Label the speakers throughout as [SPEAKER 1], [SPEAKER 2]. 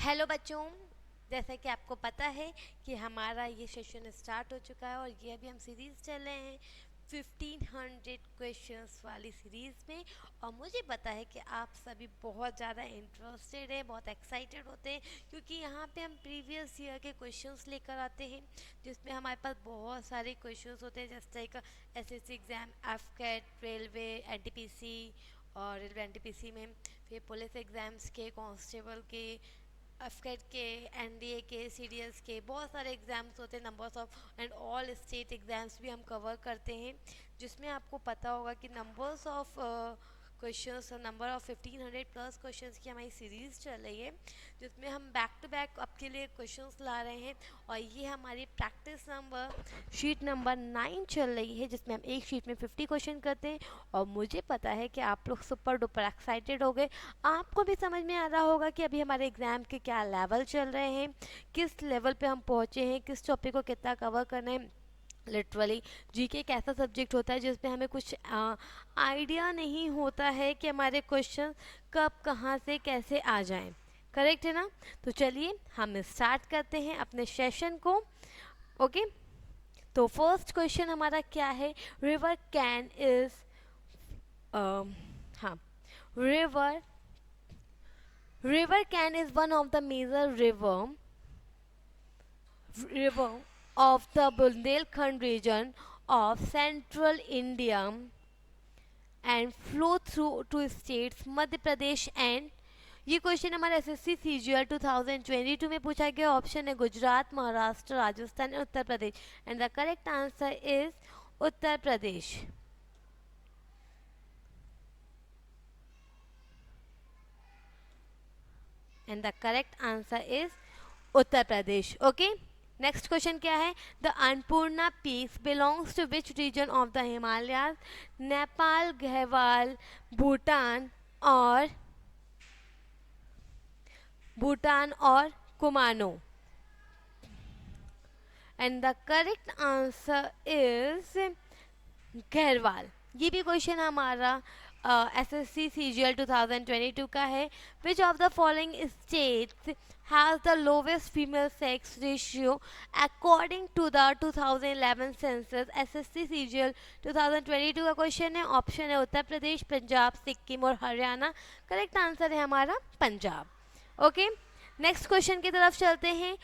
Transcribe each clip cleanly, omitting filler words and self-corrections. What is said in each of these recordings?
[SPEAKER 1] Hello बच्चों, जैसा कि आपको पता है कि हमारा ये सेशन स्टार्ट हो चुका है और ये अभी हम सीरीज़ चल रहे हैं 1500 क्वेश्चंस वाली सीरीज़ में। और मुझे पता है कि आप सभी बहुत ज़्यादा इंटरेस्टेड हैं, बहुत एक्साइटेड होते हैं, क्योंकि यहाँ पे हम प्रीवियस ईयर के क्वेश्चंस लेकर आते हैं जिसमें हमारे पास बहुत सारे क्वेश्चंस होते हैं, जैसे लाइक एसएससी एग्ज़ाम, एफकेट, रेलवे, एनटीपीसी और रेलवे एनटीपीसी में, फिर पुलिस एग्ज़ाम्स के, कांस्टेबल के, एफकेट के, एनडीए के, सीडीएस के, बहुत सारे एग्ज़ाम्स होते हैं, numbers of and all state exams भी हम कवर करते हैं, जिसमें आपको पता होगा कि numbers of questions, number of 1500 plus questions की हमारी सीरीज़ चल रही है, जिसमें हम बैक टू बैक आपके लिए क्वेश्चंस ला रहे हैं। और ये हमारी प्रैक्टिस नंबर शीट नंबर 9 चल रही है, जिसमें हम एक शीट में 50 क्वेश्चन करते हैं। और मुझे पता है कि आप लोग सुपर डुपर एक्साइटेड हो गए, आपको भी समझ में आ रहा होगा कि अभी हमारे एग्ज़ाम के क्या लेवल चल रहे हैं, किस लेवल पे हम पहुँचे हैं, किस टॉपिक को कितना कवर करना है। लिटरली जीके एक ऐसा सब्जेक्ट होता है जिसमें हमें कुछ आइडिया नहीं होता है कि हमारे क्वेश्चन कब कहाँ से कैसे आ जाएं। करेक्ट है ना? तो चलिए हम स्टार्ट करते हैं अपने सेशन को। ओके, तो फर्स्ट क्वेश्चन हमारा क्या है? रिवर कैन इज हाँ, river Ken is one of the major river of the Bundelkhand region of central India and flow through two states Madhya Pradesh and, ये क्वेश्चन हमारे एसएससी सीजीएल 2022 में पूछा गया। ऑप्शन है गुजरात, महाराष्ट्र, राजस्थान और Uttar Pradesh, and the correct answer is Uttar Pradesh. And the correct answer is Uttar Pradesh. Okay, next question क्या है? The Annapurna peaks belongs to which region of the Himalayas? Nepal, Garhwal, Bhutan और Kumaon. And the correct answer is Garhwal. ये भी क्वेश्चन हमारा एसएससी सीजीएल 2022 का है। Which of the following states has the lowest female sex ratio according to the 2011 census? SSC CGL 2022 का question है। Option है उत्तर प्रदेश, पंजाब, सिक्किम और हरियाणा। करेक्ट आंसर है हमारा पंजाब। ओके, नेक्स्ट क्वेश्चन की तरफ चलते हैं।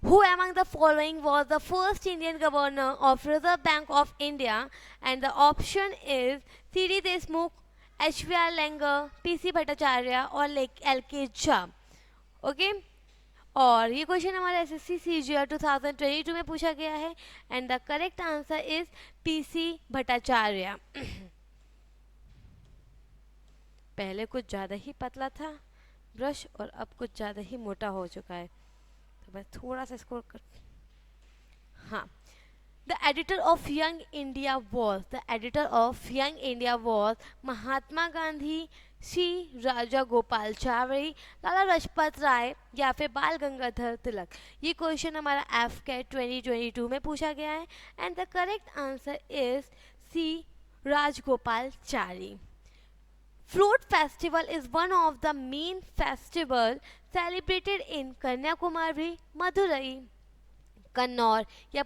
[SPEAKER 1] Who among the following was the first Indian governor of Reserve Bank of India? And the option is C.D. Deshmukh, H.V.R. Langer, P.C. Bhattacharya और L.K. Jha। ओके, और ये question हमारे SSC CGL 2022 में पूछा गया है। And the correct answer is PC Bhattacharya. पहले कुछ ज़्यादा ही पतला था ब्रश और अब कुछ ज़्यादा ही मोटा हो चुका है, तो मैं थोड़ा सा इसको हाँ। The editor of young India was Mahatma Gandhi, Shri Rajagopalachari, Lala Lajpat Rai या फिर बाल गंगाधर तिलक। ये क्वेश्चन हमारा एफकेट 2022 में पूछा गया है। And the correct answer is C Rajagopalachari. Float Festival is one of the main festivals celebrated in Kanyakumari, Madurai, कन्नौर या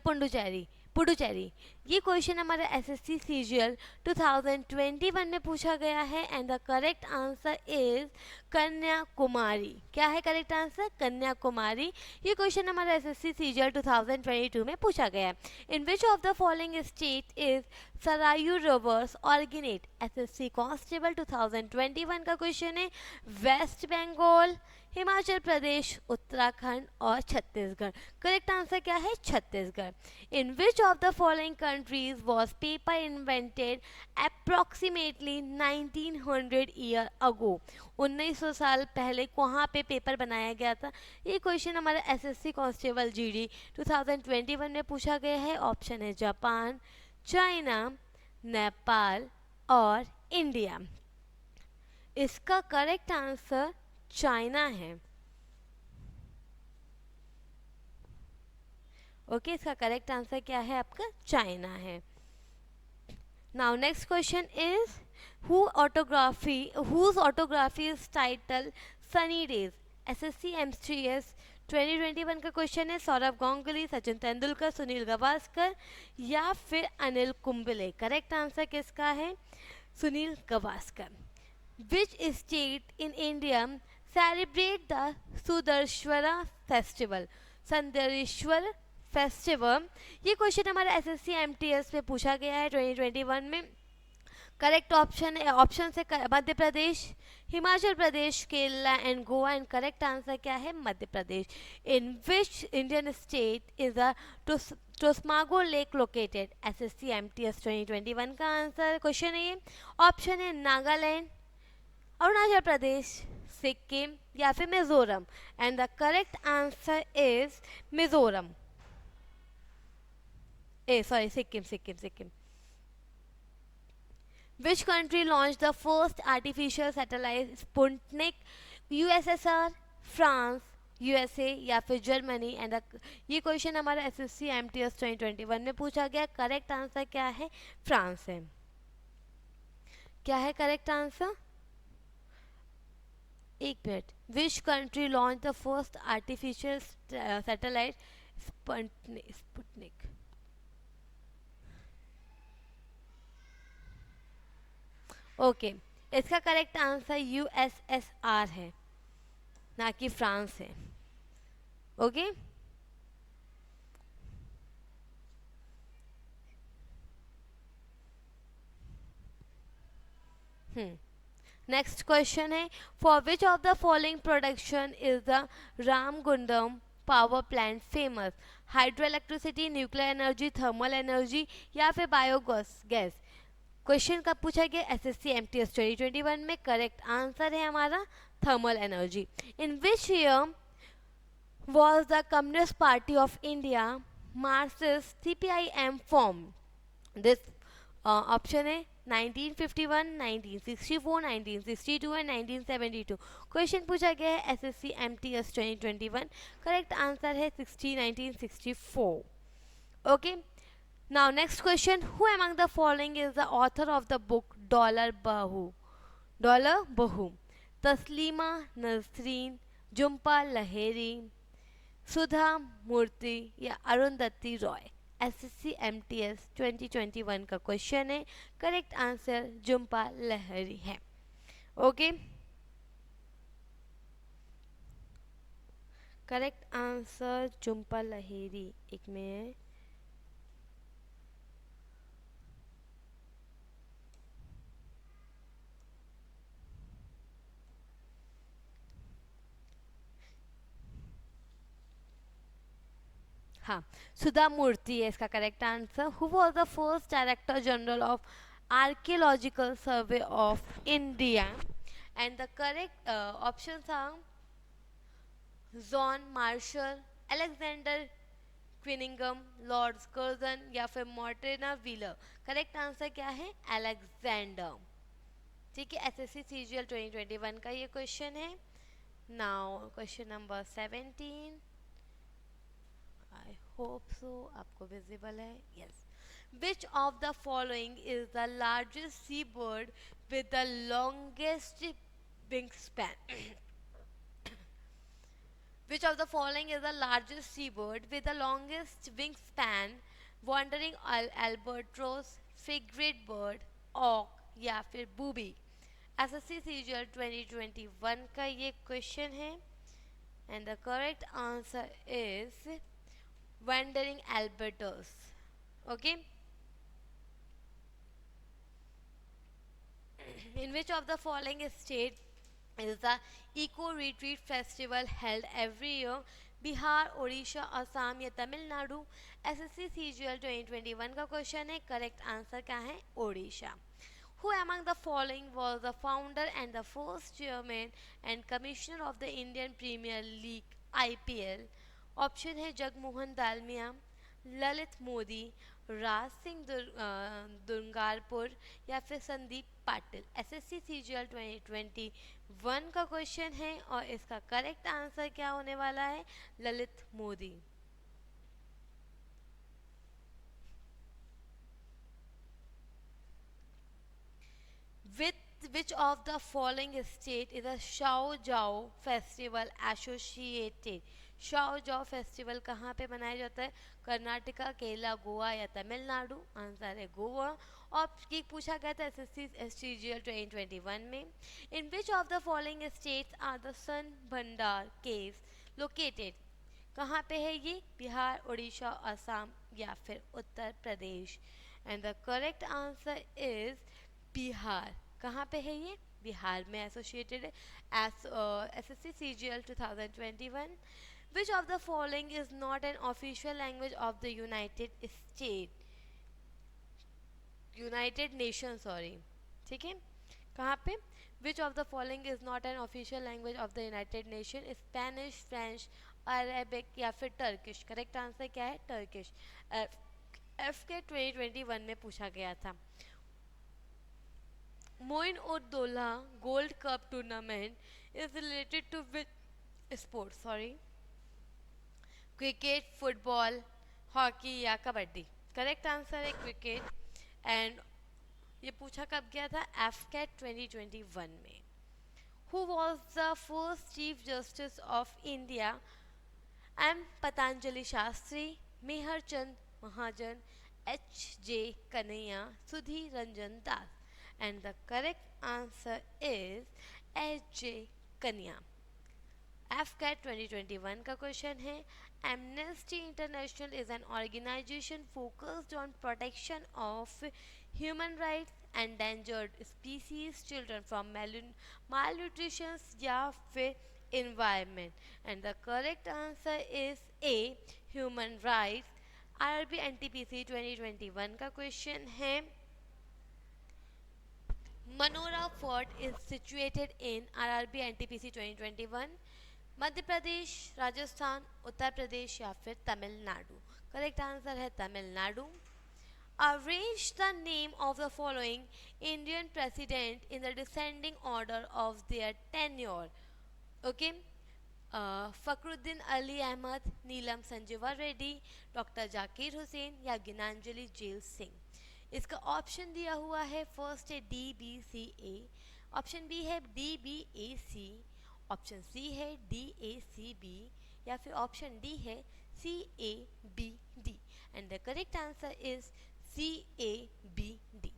[SPEAKER 1] पुडुचेरी। ये क्वेश्चन हमारे एसएससी सीजीएल 2021 में पूछा गया है। And the correct answer is Kanyakumari. क्या है करेक्ट आंसर? कन्याकुमारी। ये क्वेश्चन हमारे एसएससी सीजीएल 2022 में पूछा गया है। In which of the following state is Sarayu rivers originate? SSC constable 2021 का क्वेश्चन है। वेस्ट बंगाल, हिमाचल प्रदेश, उत्तराखंड और छत्तीसगढ़। करेक्ट आंसर क्या है? Chhattisgarh. In which of the following countries was paper invented approximately 1900 year ago? 1900 साल पहले कहाँ पे पेपर बनाया गया था? ये क्वेश्चन हमारे एसएससी कांस्टेबल जीडी 2021 में पूछा गया है। ऑप्शन है जापान, चाइना, नेपाल और इंडिया। इसका करेक्ट आंसर चाइना है। ओके, इसका करेक्ट आंसर क्या है आपका? चाइना है। Now next question is whose autography is titled Sunny days. SSC MCS 2021 का क्वेश्चन है सौरभ गांगुली, सचिन तेंदुलकर, सुनील गावस्कर या फिर अनिल कुंबले। करेक्ट आंसर किसका है? Sunil Gavaskar. Which state in India celebrate the सुदर्शवरा फेस्टिवल? संदरेश्वर फेस्टिवल। ये क्वेश्चन हमारे एसएससी एमटीएस में पूछा गया है 2021 में। करेक्ट ऑप्शन है, ऑप्शन से Madhya Pradesh, Himachal Pradesh, Kerala and Goa. And correct answer क्या है? Madhya Pradesh. In which Indian state is the Tsomgo lake located? SSC MTS 2021 का आंसर क्वेश्चन है ये। ऑप्शन है नागालैंड, अरुणाचल प्रदेश, सिक्किम या फिर Mizoram. And the correct answer is Mizoram, Sikkim Sikkim Sikkim. Which country launched the first artificial satellite Sputnik? USSR, France, USA या फिर जर्मनी। एंड ये question हमारा एसएससी एमटीएस 2021 में पूछा गया। करेक्ट आंसर क्या है? फ्रांस है। क्या है करेक्ट आंसर? एक minute. Which country launch the first artificial satellite Sputnik? Okay, इसका करेक्ट आंसर यूएसएसआर है, ना कि फ्रांस है। ओके, नेक्स्ट क्वेश्चन है for which of the following production is the Ramagundam power plant famous? Hydro electricity, nuclear energy, thermal energy या फिर biogas gas. Question कब पूछा गया? एसएससी एमटीएस 2021 में। करेक्ट आंसर है हमारा thermal energy. In which year was the Communist Party of India Marxist CPIM formed? This option है 1951, 1964, 1962 and 1972। Question पूछा गया है एसएससी एमटीएस 2021। करेक्ट आंसर है 1964। Okay, now next question, who among the following is the author of the book dollar बहू? Dollar बहू। तस्लीमा नसरीन, जुम्पा लहेरी, सुधा मूर्ति या Arundhati Roy. SSC MTS 2021 का question है। करेक्ट आंसर जुम्पा लहरी है। Okay, correct answer Jhumpa Lahiri. एक में हाँ, सुधा मूर्ति है इसका correct answer. Who was the first director general of archaeological survey of India? And the correct options are John Marshall, Alexander Cunningham, Lord Curzon या फिर मॉर्टिना व्हीलर। करेक्ट आंसर क्या है? अलेक्जेंडर। ठीक है, एसएससी सीजीएल 2021 का ये क्वेश्चन है। Now question number 17, I hope so आपको विजिबल है। Yes. Which of the following is the largest C bird with the longest wing span? Which of the following is the largest seabird with the longest wingspan? Wandering albatross, frigate bird, auk या फिर booby? SSC CGL 2021 का ये question है and the correct answer is wandering albatross. Okay. In which of the following state is the Eco Retreat Festival held every year? Bihar, Orissa, Assam या Tamil Nadu? SSC CGL 2021 का question है। Correct answer क्या है? Orissa. Who among the following was the founder and the first chairman and commissioner of the Indian Premier League IPL? Option है जगमोहन दालमिया, ललित मोदी, राज सिंह दुर्गारपुर या फिर Sandeep Patil. SSC CGL 2021 का question है और इसका करेक्ट आंसर क्या होने वाला है? Lalit Modi. With which of the following state is a Shao Zhao festival associated? Shao जाओ फेस्टिवल कहाँ पे मनाया जाता है? कर्नाटका, केरला, गोवा या तमिलनाडु? आंसर है गोवा। और ये पूछा गया था एसएससी एसटीजीएल 2021 में। In which of the following states are the Son Bhandar caves located? कहाँ पे है ये? बिहार, उड़ीसा, असम या फिर Uttar Pradesh? And the correct answer is Bihar. कहाँ पे है ये? बिहार में एसोसिएटेड है। SSC CGL 2021। Which of the following is not an official language of the United State? United Nation, sorry, ठीक है। कहाँ पे? Which of the following is not an official language of the United Nation? Spanish, French, Arabic या फिर Turkish? Correct answer क्या है? Turkish. F के 2021 में पूछा गया था। Moin-ud-Dowla gold cup tournament is related to which sport? Sorry, cricket, football, hockey या कबड्डी? करेक्ट आंसर है क्रिकेट। एंड ये पूछा कब गया था? एफकेट 2021 में। Who was the first chief justice of India? M Patanjali Sastri, Mehr Chand Mahajan, H J Kania, Sudhi Ranjan Das? And the correct answer is H J Kania. एफकेट 2021 का क्वेश्चन है। Amnesty International is an organisation focused on protection of human rights, endangered species, children from malnutrition या फिर environment? And the correct answer is a, human rights. RRB NTPC 2021 का question है। Monera fort is situated in RRB NTPC 2021? Madhya Pradesh, Rajasthan, Uttar Pradesh या फिर Tamil Nadu? Correct answer है Tamil Nadu. Arrange the name of the following Indian president in the descending order of their tenure. Okay. Fakhruddin Ali Ahmed, Neelam Sanjiva Reddy, doctor Zakir Hussain या गिनांजलि jail Singh? इसका option दिया हुआ है। फर्स्ट है डी बी सी ए, ऑप्शन बी है डी बी ए सी, ऑप्शन सी है डी ए सी बी या फिर ऑप्शन डी है C A B D? And the correct answer is C A B D.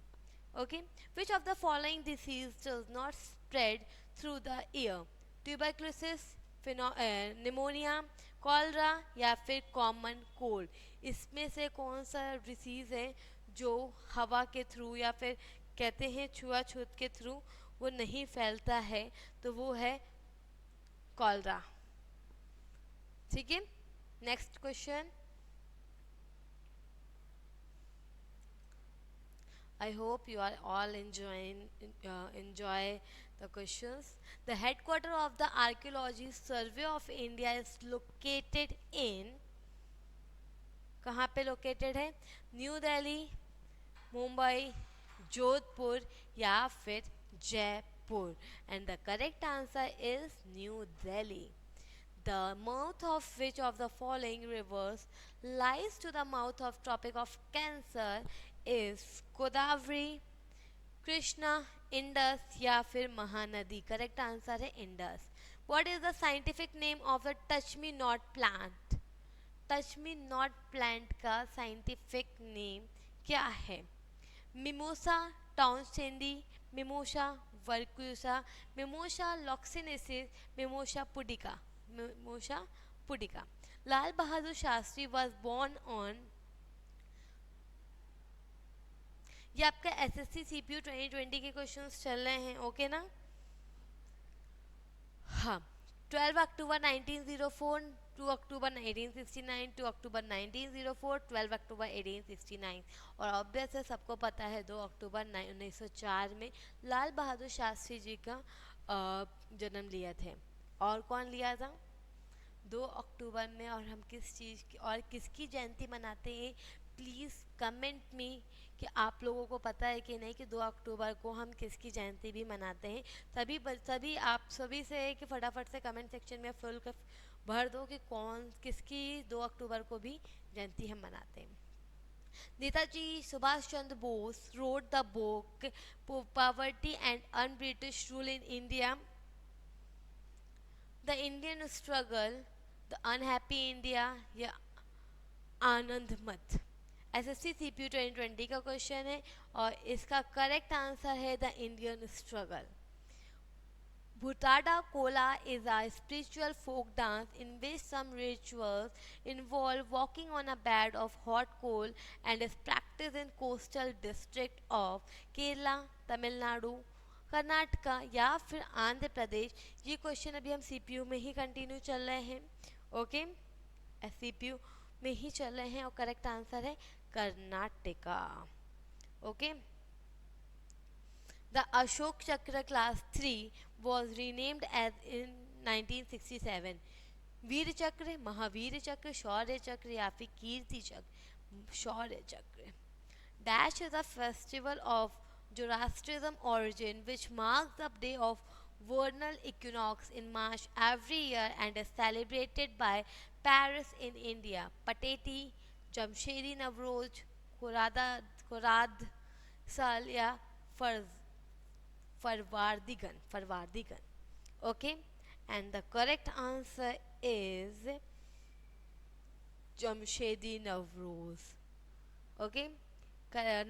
[SPEAKER 1] Okay, which of the following disease does not spread through the air? Tuberculosis, pneumonia, cholera या फिर common cold? इसमें से कौन सा disease है जो हवा के थ्रू या फिर कहते हैं छुआछूत के थ्रू वो नहीं फैलता है? तो वो है कॉलरा। ठीक है, next question. I hope you are all enjoy the questions. The headquarter of the Archaeology Survey of India is located in? कहाँ पे located है? न्यू दिल्ली, मुंबई, जोधपुर या फिर Jaipur? And the correct answer is New Delhi. The mouth of which of the following rivers lies to the mouth of Tropic of Cancer is Godavari, Krishna, Indus या फिर Mahanadi? Correct answer है Indus. What is the scientific name of the touch me not plant? Touch me not plant का scientific name क्या है? Mimosa townsendii, Mimosa verrucosa, Mimosa loxensis, Mimosa pudica? Mimosa pudica. Lal Bahadur Shastri was born on? ये आपका SSC CPU 2020 के questions चल रहे हैं, okay ना? हाँ, 12 अक्टूबर 1904, 2 अक्टूबर 1869, 2 अक्टूबर 1904, 12 अक्टूबर 1869 और ऑब्वियस है सबको पता है 2 अक्टूबर 1904 में लाल बहादुर शास्त्री जी का जन्म लिया थे। और कौन लिया था 2 अक्टूबर में? और हम किस चीज़ की और किसकी जयंती मनाते हैं? प्लीज़ कमेंट में कि आप लोगों को पता है कि नहीं कि 2 अक्टूबर को हम किसकी जयंती भी मनाते हैं। सभी आप सभी से है कि फटाफट से कमेंट सेक्शन में फुल भर दो कि कौन किसकी 2 अक्टूबर को भी जयंती हम मनाते हैं। Netaji Subhash Chandra Bose wrote the book Poverty and Un-British Rule in India, The Indian Struggle, The Unhappy India या आनंद मत। एसएससी सीपीयू 2020 का क्वेश्चन है और इसका करेक्ट आंसर है the Indian struggle. Bhutada Kola is a spiritual folk dance in which some rituals involve walking on a bed of hot coal and is practiced in coastal district of Kerala, Tamil Nadu, Karnataka या फिर आंध्र प्रदेश। ये question अभी हम CPU में ही continue चल रहे हैं, okay, CPU में ही चल रहे हैं और करेक्ट आंसर है Karnataka, okay. The Ashok Chakra Class 3 was renamed as in 1967. वीर चक्र, महावीर चक्र, शौर्य चक्र या फिर कीर्ति चक्र, शौर्य चक्र। Dash is a festival of Zoroastrianism origin which marks the day of vernal equinox in March every year and is celebrated by Paris in India. Pateti, Jamshedi Navroz, Khurad Sal या Farwardigan. Okay, and the correct answer is Jamshedi Navroz. Okay,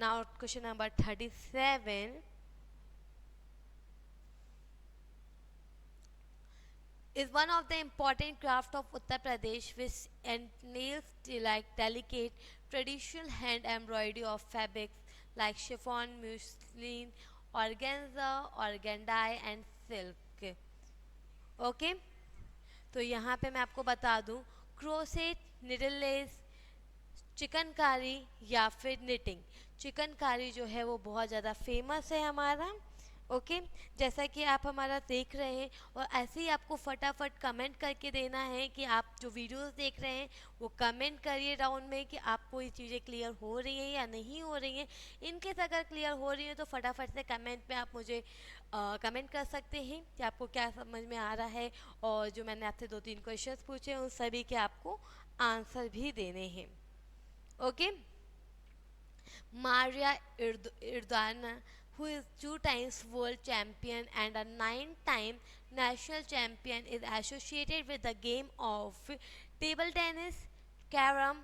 [SPEAKER 1] now question number 37 is one of the important craft of Uttar Pradesh which entails delicate traditional hand embroidery of fabrics like chiffon, muslin, organza, organdie and silk, okay. तो यहाँ पे मैं आपको बता दूँ क्रोसेट, needle less, chikankari या फिर knitting. Chikankari जो है वो बहुत ज़्यादा फेमस है हमारा, ओके जैसा कि आप हमारा देख रहे हैं। और ऐसे ही आपको फटाफट कमेंट करके देना है कि आप जो वीडियोस देख रहे हैं वो कमेंट करिए डाउन में कि आपको ये चीज़ें क्लियर हो रही हैं या नहीं हो रही हैं। इनकेस अगर क्लियर हो रही हैं तो फटाफट से कमेंट में आप मुझे कमेंट कर सकते हैं कि आपको क्या समझ में आ रहा है, और जो मैंने आपसे 2-3 क्वेश्चन पूछे उन सभी के आपको आंसर भी देने हैं, okay. Maria Irdana, who is 2 times world champion and a 9-time national champion, is associated with the game of table tennis, carom,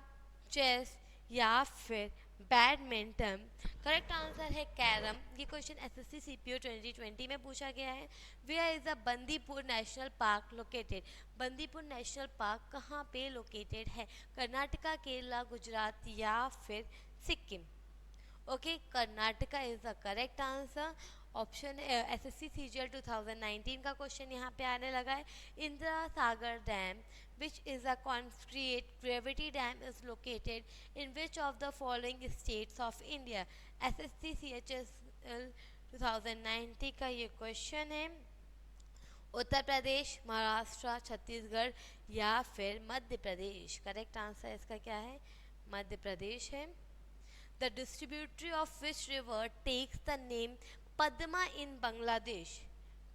[SPEAKER 1] chess या फिर बैडमिंटन। करेक्ट आंसर है कैरम। ये क्वेश्चन एसएससी सीपीयू 2020 में पूछा गया है। Where is the Bandipur national park located? Bandipur national park कहाँ पे लोकेटेड है? कर्नाटका, केरला, गुजरात या फिर Sikkim, okay. Karnataka is the correct answer. Option SSC CGL 2019 का क्वेश्चन यहाँ पे आने लगा है। Indira Sagar dam which is a concrete gravity dam is located in which of the following states of India? SSC CHSL 2019 का ये क्वेश्चन है। उत्तर प्रदेश, महाराष्ट्र, छत्तीसगढ़ या फिर मध्य प्रदेश। करेक्ट आंसर इसका क्या है? मध्य प्रदेश है। The distributary of which river takes the name Padma in Bangladesh?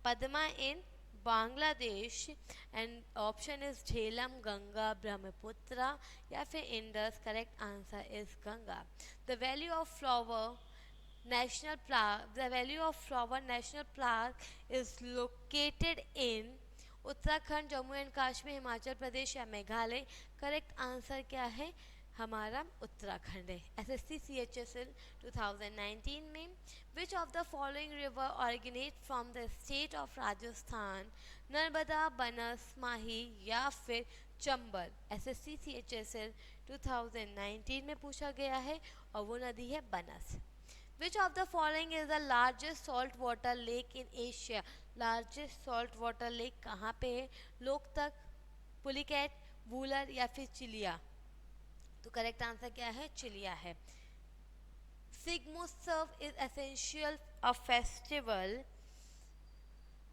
[SPEAKER 1] Padma in Bangladesh, and option is Jhelum, Ganga, Brahmaputra या फिर Indus. Correct answer is Ganga. The Valley of Flower National Park. The Valley of Flower National Park is located in Uttarakhand, Jammu and Kashmir, Himachal Pradesh या Meghalaya. Correct answer क्या है? हमारा उत्तराखंड है। SSC CHSL 2019 में विच of the following river originate from the state of Rajasthan? Narmada, बनस, माही या फिर Chambal. SSC CHSL 2019 में पूछा गया है और वो नदी है बनस। विच of the following is the largest salt water lake in Asia? Largest salt water lake कहाँ पे है? लोकतक, पुलिकैट, वूलर या फिर चिलिया। तो करेक्ट आंसर क्या है? चिलिया है। Sigmotsav is essential a festival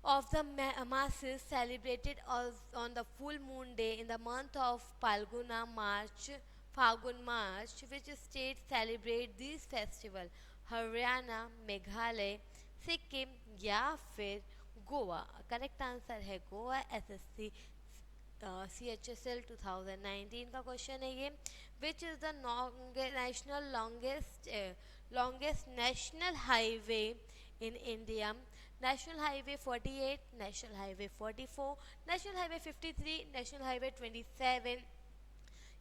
[SPEAKER 1] of the masses celebrated on the full moon day in the month of Phalgun March. Which states celebrate these festivals? Haryana, Meghalaya, Sikkim या फिर गोवा। करेक्ट आंसर है गोवा। एसएससी CHSL 2019 का question है ये। Which is the national longest national highway in India? National highway 48, national highway 44, national highway 53, national highway 27।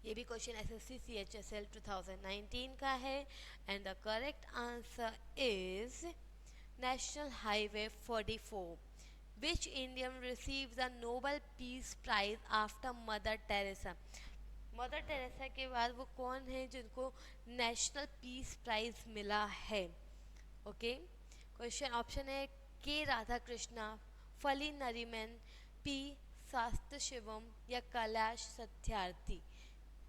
[SPEAKER 1] ये भी question SSC CHSL 2019 का है and the correct answer is national highway 44। Which Indian received the Nobel Peace Prize after Mother Teresa? Mother Teresa के बाद वो कौन है जिनको नेशनल पीस प्राइज मिला है? ओके, क्वेश्चन ऑप्शन है के राधा कृष्णा, फली नरीमन, पी शास्त्र शिवम या कैलाश सत्यार्थी।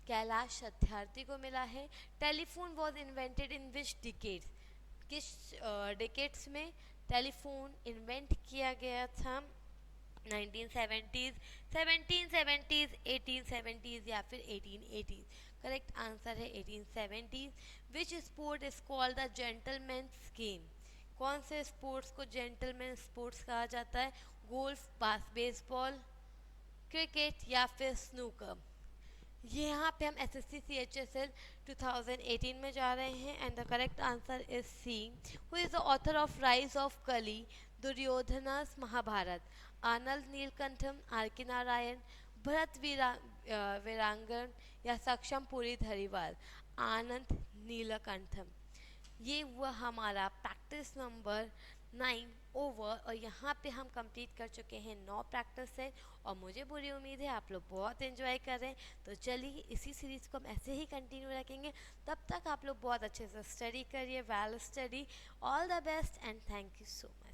[SPEAKER 1] कैलाश सत्यार्थी को मिला है। Telephone was invented in which decades? किस डिकेड्स में टेलीफोन इन्वेंट किया गया था? 1970s, 1770s, 1870s या फिर 1880s? करेक्ट आंसर है 1870s। Which sport is called the gentleman's game? कौन से स्पोर्ट्स को जेंटलमैन स्पोर्ट्स कहा जाता है? गोल्फ, बेसबॉल, क्रिकेट या फिर स्नूकर? यहाँ पे हम SSC CHSL 2018 में जा रहे हैं and the correct answer is C. Who is the author of rise of Kali, Duryodhana's Mahabharata? Anand Neelakantan, R K Narayan, Bharat वीरांगन या सक्षम पुरी धरीवाल? आनंद नीलकंठम। ये हुआ हमारा प्रैक्टिस नंबर 9 ओवर और यहाँ पे हम कंप्लीट कर चुके हैं 9 प्रैक्टिस सेट और मुझे पूरी उम्मीद है आप लोग बहुत एंजॉय कर रहे हैं। तो चलिए इसी सीरीज़ को हम ऐसे ही कंटिन्यू रखेंगे। तब तक आप लोग बहुत अच्छे से स्टडी करिए, well study. All the best and thank you so much.